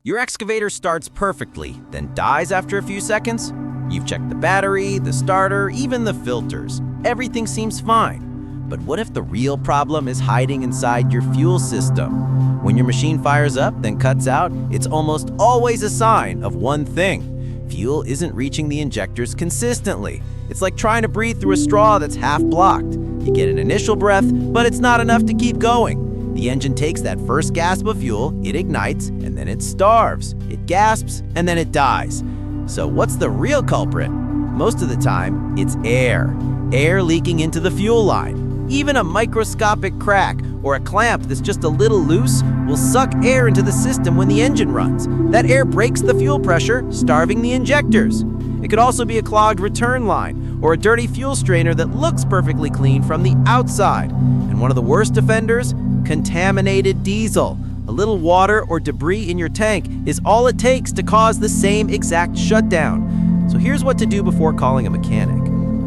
Your excavator starts perfectly, then dies after a few seconds. You've checked the battery, the starter, even the filters. Everything seems fine. But what if the real problem is hiding inside your fuel system? When your machine fires up, then cuts out, it's almost always a sign of one thing. Fuel isn't reaching the injectors consistently. It's like trying to breathe through a straw that's half blocked. You get an initial breath, but it's not enough to keep going. The engine takes that first gasp of fuel, it ignites, and then it starves. It gasps, and then it dies. So what's the real culprit? Most of the time, it's air. Air leaking into the fuel line. Even a microscopic crack or a clamp that's just a little loose will suck air into the system when the engine runs. That air breaks the fuel pressure, starving the injectors. It could also be a clogged return line or a dirty fuel strainer that looks perfectly clean from the outside. And one of the worst offenders? Contaminated diesel. A little water or debris in your tank is all it takes to cause the same exact shutdown. So here's what to do before calling a mechanic.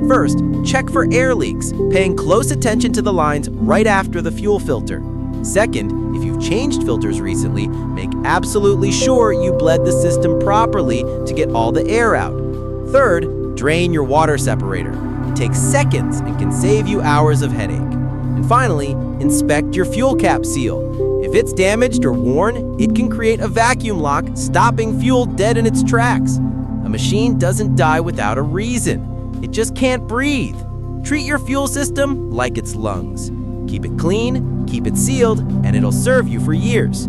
First, check for air leaks, paying close attention to the lines right after the fuel filter. Second, if you've changed filters recently, make absolutely sure you bled the system properly to get all the air out. Third, drain your water separator. It takes seconds and can save you hours of headache. And finally, inspect your fuel cap seal. If it's damaged or worn, it can create a vacuum lock, stopping fuel dead in its tracks. A machine doesn't die without a reason. It just can't breathe. Treat your fuel system like it's lungs. Keep it clean, keep it sealed, and it'll serve you for years.